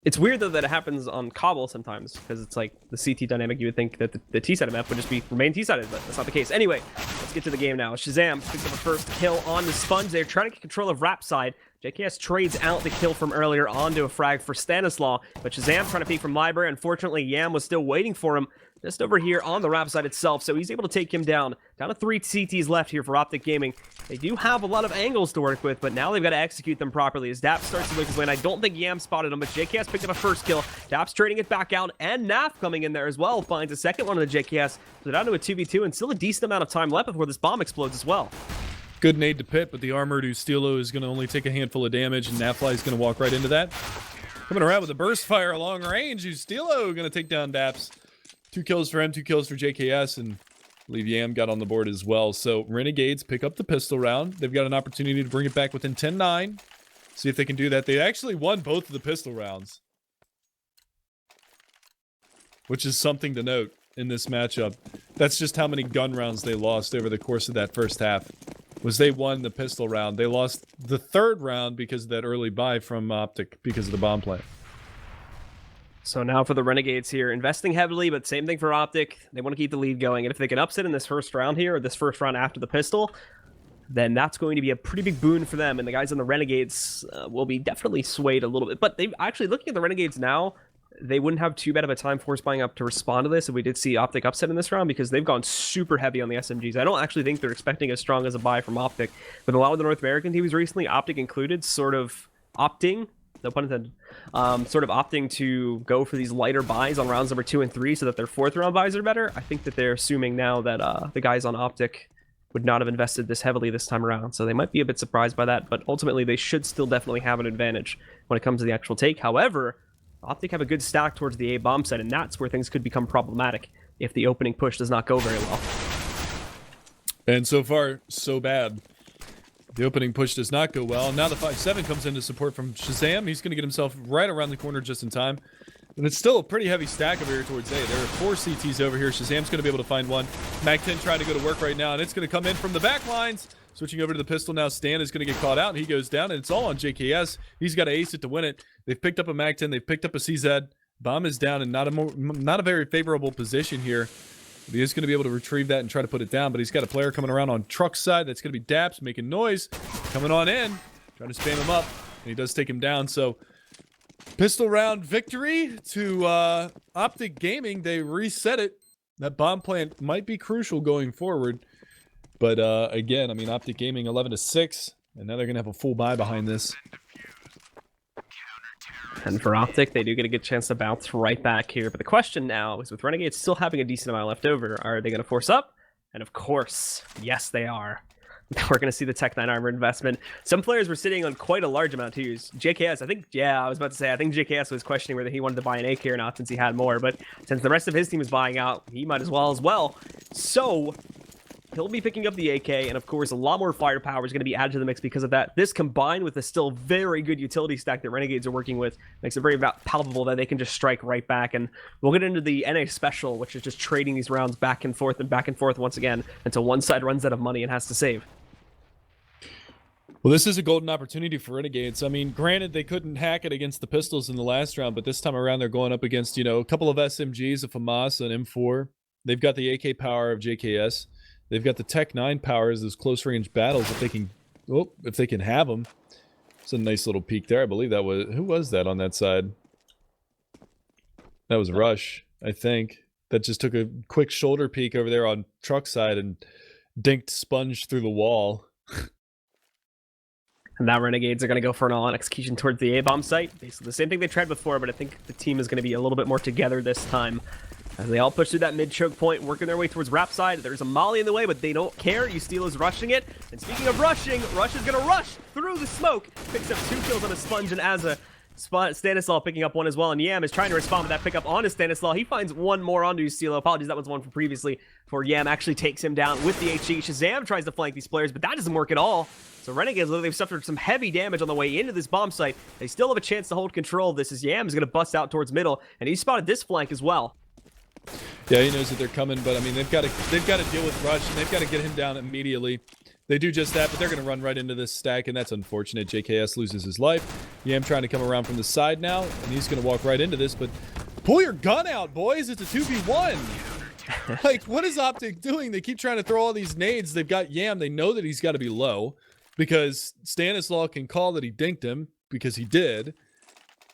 It's weird, though, that it happens on Cobble sometimes, because it's like the CT dynamic. You would think that the T-sided map would just remain T-sided, but that's not the case. Anyway, let's get to the game now. Shazam picks up a first kill on the Sponge. They're trying to get control of Rap side. JKS trades out the kill from earlier onto a frag for Stanislav, but Shazam trying to peek from Library. Unfortunately, Yam was still waiting for him, just over here on the ramp side itself, so he's able to take him down. Down to 3 CTs left here for OpTic Gaming. They do have a lot of angles to work with, but now they've got to execute them properly as Daps starts to look his lane. I don't think Yam spotted him, but JKS picked up a first kill. Daps trading it back out, and Naf coming in there as well, finds a second one on the JKS. So down to a 2v2, and still a decent amount of time left before this bomb explodes as well. Good nade to Pit, but the armored Ustilo is going to only take a handful of damage, and Nafly is going to walk right into that. Coming around with a burst fire long range, Ustilo going to take down Daps. 2 kills for him, 2 kills for JKS, and I believe Yam got on the board as well. So Renegades pick up the pistol round. They've got an opportunity to bring it back within 10-9. See if they can do that. They actually won both of the pistol rounds, which is something to note in this matchup. That's just how many gun rounds they lost over the course of that first half. Was they won the pistol round. They lost the third round because of that early buy from OpTic because of the bomb plant. So now for the Renegades here, investing heavily, but same thing for OpTic. They want to keep the lead going, and if they can upset in this first round here, or this first round after the pistol, then that's going to be a pretty big boon for them, and the guys on the Renegades will be definitely swayed a little bit. But they actually, looking at the Renegades now, they wouldn't have too bad of a time force buying up to respond to this if we did see OpTic upset in this round, because they've gone super heavy on the SMGs. I don't actually think they're expecting as strong as a buy from OpTic, but a lot of the North American teams recently, OpTic included, sort of opting, no pun intended, sort of opting to go for these lighter buys on rounds number 2 and 3 so that their 4th round buys are better. I think that they're assuming now that the guys on OpTic would not have invested this heavily this time around, so they might be a bit surprised by that, but ultimately they should still definitely have an advantage when it comes to the actual take. However, OpTic have a good stack towards the A bomb site, and that's where things could become problematic if the opening push does not go very well. And so far, so bad. The opening push does not go well. Now the 5-7 comes into support from Shazam. He's going to get himself right around the corner just in time. And it's still a pretty heavy stack over here towards A. There are 4 CTs over here. Shazam's going to be able to find one. Mag-10 trying to go to work right now, and it's going to come in from the back lines. Switching over to the pistol now. Stan is going to get caught out, and he goes down, and it's all on JKS. He's got to ace it to win it. They've picked up a Mag-10. They've picked up a CZ. Bomb is down, and not a very favorable position here. He is going to be able to retrieve that and try to put it down, but he's got a player coming around on truck side. That's going to be Daps making noise. Coming on in. Trying to spam him up, and he does take him down. So, pistol round victory to OpTic Gaming. They reset it. That bomb plant might be crucial going forward. But again, I mean, OpTic Gaming 11-6, and now they're going to have a full buy behind this. And for OpTic, they do get a good chance to bounce right back here. But the question now is, with Renegades still having a decent amount left over, are they going to force up? And of course, yes, they are. We're going to see the Tech 9 armor investment. Some players were sitting on quite a large amount to use. JKS, I think, yeah, I was about to say, I think JKS was questioning whether he wanted to buy an AK or not since he had more. But since the rest of his team is buying out, he might as well. So he'll be picking up the AK, and of course, a lot more firepower is going to be added to the mix because of that. This, combined with the still very good utility stack that Renegades are working with, makes it very palpable that they can just strike right back. And we'll get into the NA special, which is just trading these rounds back and forth once again until one side runs out of money and has to save. Well, this is a golden opportunity for Renegades. I mean, granted, they couldn't hack it against the pistols in the last round, but this time around, they're going up against, you know, a couple of SMGs, a FAMAS, an M4. They've got the AK power of JKS. They've got the Tech 9 powers, those close-range battles, if they can have them. It's a nice little peek there. I believe that was... Who was that on that side? That was Rush, I think. That just took a quick shoulder peek over there on truck side and dinked Sponge through the wall. And now Renegades are going to go for an all-out execution towards the A-bomb site. Basically the same thing they tried before, but I think the team is going to be a little bit more together this time. As they all push through that mid-choke point, working their way towards Rap side. There's a molly in the way, but they don't care. Ustilo's rushing it. And speaking of rushing, Rush is going to rush through the smoke. Picks up 2 kills on a Sponge and Azza. Stanislaw picking up 1 as well, and Yam is trying to respond with that pickup onto Stanislaw. He finds 1 more onto Ustilo. Apologies, that was one from previously, before Yam actually takes him down with the HE. Shazam tries to flank these players, but that doesn't work at all. So Renegades, they've suffered some heavy damage on the way into this bomb site. They still have a chance to hold control of this, as Yam is going to bust out towards middle, and he spotted this flank as well. Yeah, he knows that they're coming, but I mean, they've got to deal with Rush, and they've got to get him down immediately. They do just that, but they're going to run right into this stack, and that's unfortunate. JKS loses his life. Yam trying to come around from the side now, and he's going to walk right into this, but pull your gun out, boys. It's a 2v1. Like, what is OpTic doing? They keep trying to throw all these nades. They've got Yam. They know that he's got to be low because Stanislaw can call that he dinked him because he did,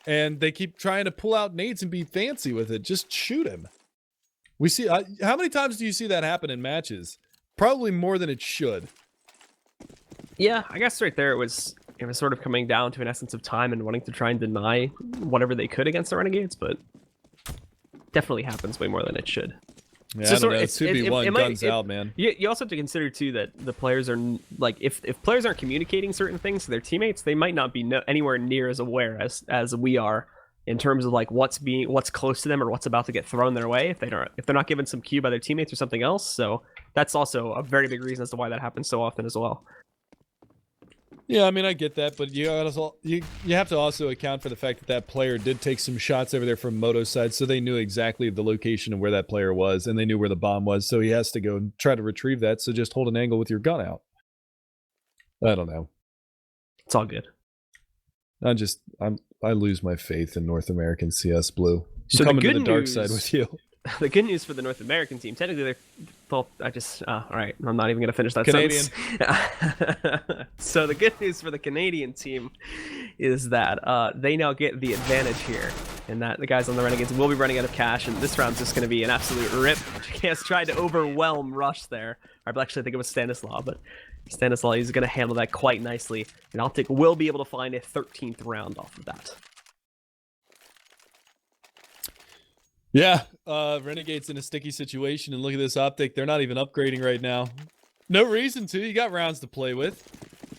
and they keep trying to pull out nades and be fancy with it. Just shoot him. We see how many times do you see that happen in matches? Probably more than it should. Yeah, I guess right there it was sort of coming down to an essence of time and wanting to try and deny whatever they could against the Renegades, but definitely happens way more than it should. Yeah, I don't know. It's 2v1, guns out, man. You also have to consider too that the players are like, if players aren't communicating certain things to their teammates, they might not be anywhere near as aware as we are in terms of like what's close to them or what's about to get thrown their way if they're not given some cue by their teammates or something else. So that's also a very big reason as to why that happens so often as well. Yeah, I mean, I get that, but you have to also account for the fact that that player did take some shots over there from Moto's side, so they knew exactly the location of where that player was, and they knew where the bomb was, so he has to go and try to retrieve that, so just hold an angle with your gun out. I don't know. It's all good. I lose my faith in North American CS Blue. So I'm coming the to the dark news, side with you. The good news for the North American team, technically they're all right, I'm not even going to finish that Canadian. sentence. So the good news for the Canadian team is that they now get the advantage here, and that the guys on the Renegades will be running out of cash, and this round's just going to be an absolute rip. JKS tried to overwhelm Rush there. Or actually, I think it was Stanislaw, but Stanislaw is going to handle that quite nicely, and OpTic will be able to find a 13th round off of that. Yeah, Renegades in a sticky situation, and look at this OpTic. They're not even upgrading right now. No reason to. You got rounds to play with.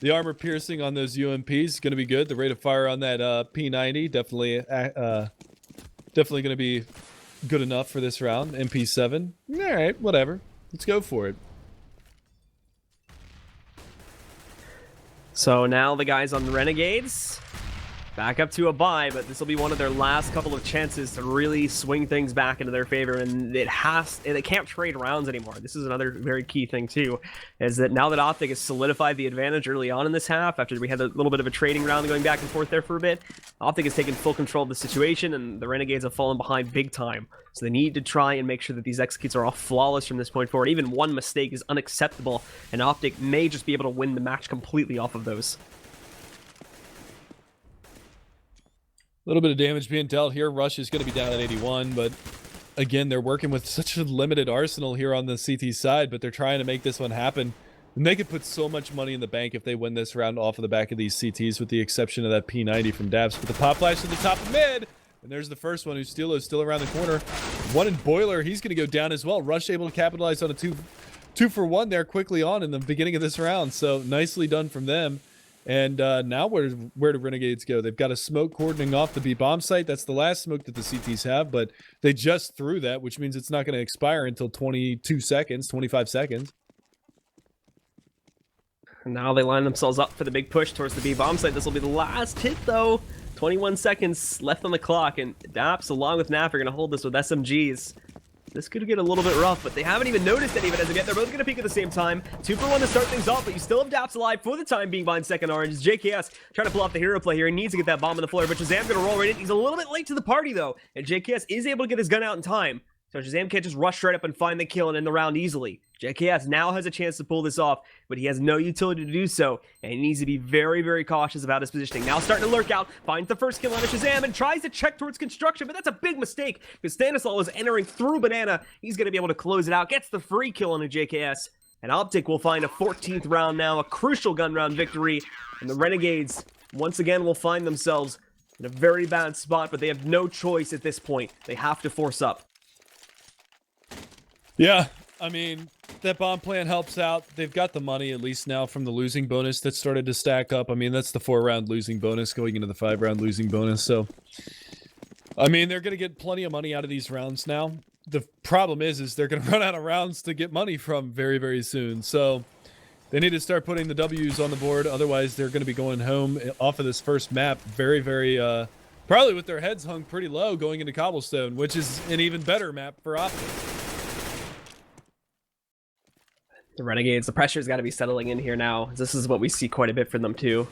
The armor piercing on those UMPs is going to be good. The rate of fire on that P90 definitely going to be good enough for this round. MP7. All right, whatever. Let's go for it. So now the guys on the Renegades back up to a bye, but this will be one of their last couple of chances to really swing things back into their favor, and they can't trade rounds anymore. This is another very key thing too, is that now that OpTic has solidified the advantage early on in this half, after we had a little bit of a trading round going back and forth there for a bit, OpTic has taken full control of the situation, and the Renegades have fallen behind big time. So they need to try and make sure that these executes are all flawless from this point forward. Even one mistake is unacceptable, and OpTic may just be able to win the match completely off of those. A little bit of damage being dealt here. Rush is going to be down at 81, but again, they're working with such a limited arsenal here on the CT side, but they're trying to make this one happen. And they could put so much money in the bank if they win this round off of the back of these CTs, with the exception of that P90 from Dabs. But the pop flash to the top of mid, and there's the first one. Ustilo still around the corner. One in Boiler, he's going to go down as well. Rush able to capitalize on a two for one there quickly on in the beginning of this round, so nicely done from them. And now where do Renegades go? They've got a smoke cordoning off the B bomb site. That's the last smoke that the CTs have, but they just threw that, which means it's not going to expire until 25 seconds. And now they line themselves up for the big push towards the B bomb site. This will be the last hit though. 21 seconds left on the clock, and Daps along with Naf are going to hold this with SMGs. This could get a little bit rough, but they haven't even noticed any of it as of yet. They're both going to peek at the same time. 2 for 1 to start things off, but you still have Daps alive for the time being behind second orange. JKS trying to pull off the hero play here. He needs to get that bomb on the floor, but Shazam going to roll right in. He's a little bit late to the party, though, and JKS is able to get his gun out in time. So Shazam can't just rush right up and find the kill and end the round easily. JKS now has a chance to pull this off, but he has no utility to do so, and he needs to be very, very cautious about his positioning. Now starting to lurk out, finds the first kill on a Shazam, and tries to check towards construction, but that's a big mistake, because Stanislaw was entering through Banana. He's going to be able to close it out, gets the free kill on a JKS, and OpTic will find a 14th round now, a crucial gun round victory, and the Renegades, once again, will find themselves in a very bad spot, but they have no choice at this point. They have to force up. Yeah, I mean, that bomb plan helps out. They've got the money, at least now, from the losing bonus that started to stack up. I mean, that's the 4-round losing bonus going into the 5-round losing bonus. So, I mean, they're going to get plenty of money out of these rounds now. The problem is they're going to run out of rounds to get money from very, very soon. So, they need to start putting the W's on the board. Otherwise, they're going to be going home off of this first map very, very, probably with their heads hung pretty low going into Cobblestone, which is an even better map for OpTic. The Renegades, the pressure's got to be settling in here now. This is what we see quite a bit from them too.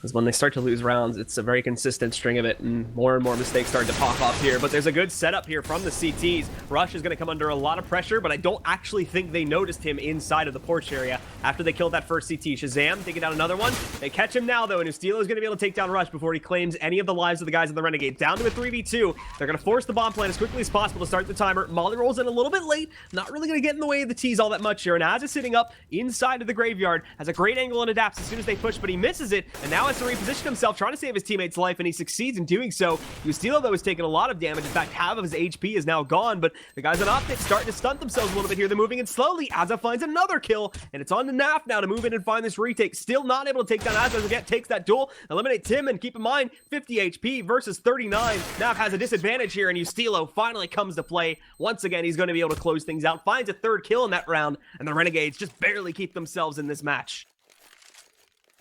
Because when they start to lose rounds, it's a very consistent string of it, and more mistakes start to pop up here. But there's a good setup here from the CTs. Rush is going to come under a lot of pressure, but I don't actually think they noticed him inside of the porch area after they killed that first CT. Shazam taking down another one. They catch him now, though, and Ustilo is going to be able to take down Rush before he claims any of the lives of the guys in the Renegade. Down to a 3v2. They're going to force the bomb plant as quickly as possible to start the timer. Molly rolls in a little bit late. Not really going to get in the way of the T's all that much here. And Az is sitting up inside of the graveyard. Has a great angle and adapts as soon as they push, but he misses it, and now has to reposition himself, trying to save his teammate's life, and he succeeds in doing so. Ustilo, though, is taking a lot of damage. In fact, half of his HP is now gone, but the guys on OpTic starting to stunt themselves a little bit here. They're moving in slowly. Azza finds another kill, and it's on to Naf now to move in and find this retake. Still not able to take down Azza. Again, takes that duel, eliminates him, and keep in mind, 50 HP versus 39. Naf has a disadvantage here, and Ustilo finally comes to play. Once again, he's going to be able to close things out. Finds a third kill in that round, and the Renegades just barely keep themselves in this match.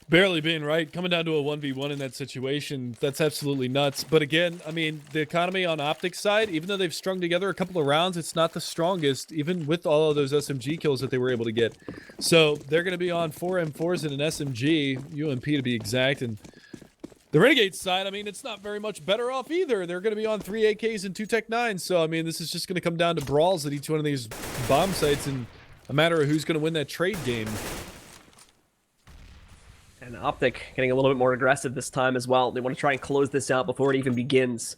Barely being right, coming down to a 1v1 in that situation, that's absolutely nuts. But again, I mean, the economy on OpTic's side, even though they've strung together a couple of rounds, it's not the strongest, even with all of those SMG kills that they were able to get. So they're going to be on 4 M4s and an SMG, UMP to be exact, and the Renegades side, I mean, it's not very much better off either. They're going to be on 3 AKs and 2 Tech 9s, so I mean, this is just going to come down to brawls at each one of these bomb sites and a matter of who's going to win that trade game. And OpTic getting a little bit more aggressive this time as well. They want to try and close this out before it even begins.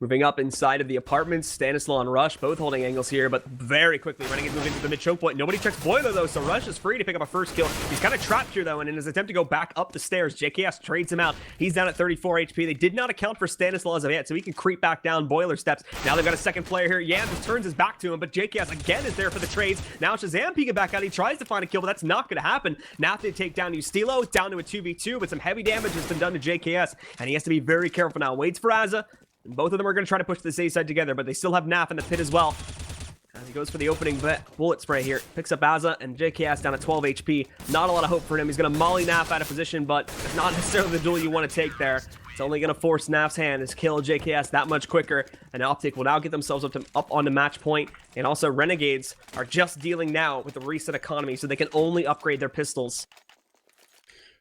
Moving up inside of the apartments, Stanislaw and Rush both holding angles here, but very quickly Renegades moving into the mid choke point. Nobody checks Boiler though, so Rush is free to pick up a first kill. He's kind of trapped here though, and in his attempt to go back up the stairs, JKS trades him out. He's down at 34 HP. They did not account for Stanislaw as of yet, so he can creep back down Boiler steps. Now they've got a second player here. Yam just turns his back to him, but JKS again is there for the trades. Now Shazam peeking back out. He tries to find a kill, but that's not going to happen. Now they take down Ustilo, down to a 2v2, but some heavy damage has been done to JKS, and he has to be very careful now. Waits for Azza. Both of them are going to try to push this A side together, but they still have Naf in the pit as well. And he goes for the opening bullet spray here. Picks up Azza and JKS down at 12 HP. Not a lot of hope for him. He's going to molly Naf out of position, but it's not necessarily the duel you want to take there. It's only going to force Naf's hand to kill JKS that much quicker. And OpTic will now get themselves up onto match point. And also Renegades are just dealing now with the reset economy, so they can only upgrade their pistols.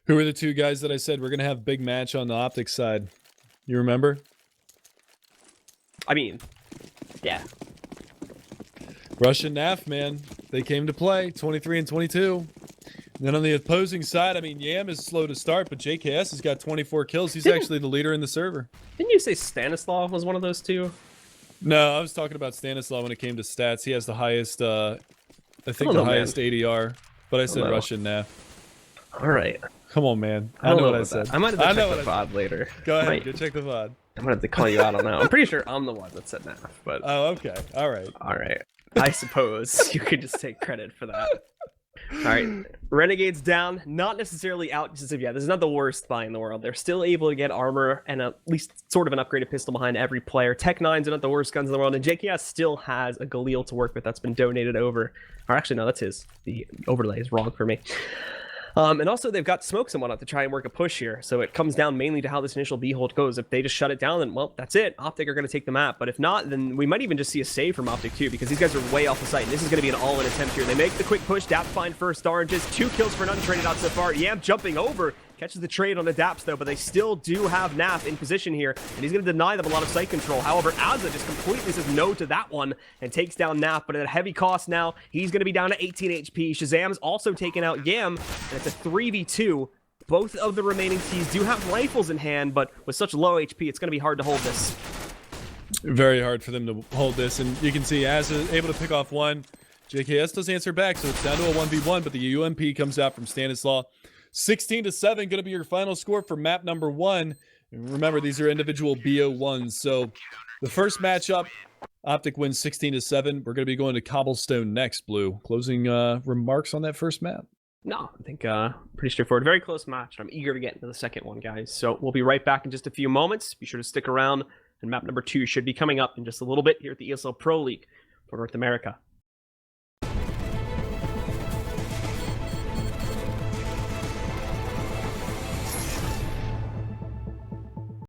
Who are the two guys that I said we're going to have big match on the OpTic side? You remember? I mean, yeah. Rush and Naf, man. They came to play, 23 and 22. And then on the opposing side, I mean, Yam is slow to start, but JKS has got 24 kills. He's actually the leader in the server. Didn't you say Stanislaw was one of those two? No, I was talking about Stanislaw when it came to stats. He has the highest, I think the highest ADR. But I said Rush and Naf. All right. Come on, man. I know what I said. I might have to check the VOD later. Go ahead, go check the VOD. I'm gonna have to call you out on that. I'm pretty sure I'm the one that said Naf, but oh, okay, all right. I suppose you could just take credit for that. All right, Renegades down, not necessarily out just of yet. This is not the worst buy in the world. They're still able to get armor and at least sort of an upgraded pistol behind every player. Tech 9s are not the worst guns in the world, and JKS still has a Galil to work with that's been donated over. Or actually, no, that's his. The overlay is wrong for me. And also, they've got smokes and whatnot to try and work a push here. So it comes down mainly to how this initial B hold goes. If they just shut it down, then, well, that's it. OpTic are going to take the map. But if not, then we might even just see a save from OpTic too, because these guys are way off the site. And this is going to be an all-in attempt here. They make the quick push. Dap find first oranges. 2 kills for an untraded out so far. Yam jumping over. Catches the trade on the Daps, though, but they still do have Naf in position here, and he's going to deny them a lot of site control. However, Azza just completely says no to that one and takes down Naf, but at a heavy cost now. He's going to be down to 18 HP. Shazam's also taken out Yam, and it's a 3v2. Both of the remaining T's do have rifles in hand, but with such low HP, it's going to be hard to hold this. Very hard for them to hold this, and you can see Azza able to pick off one. JKS does answer back, so it's down to a 1v1, but the UMP comes out from Stanislaw. 16-7 going to be your final score for map number 1. And remember, these are individual BO1s. So the first matchup, OpTic wins 16-7. We're going to be going to Cobblestone next, Blue. Closing remarks on that first map? No, I think pretty straightforward. Very close match. I'm eager to get into the second one, guys. So we'll be right back in just a few moments. Be sure to stick around. And map number 2 should be coming up in just a little bit here at the ESL Pro League for North America.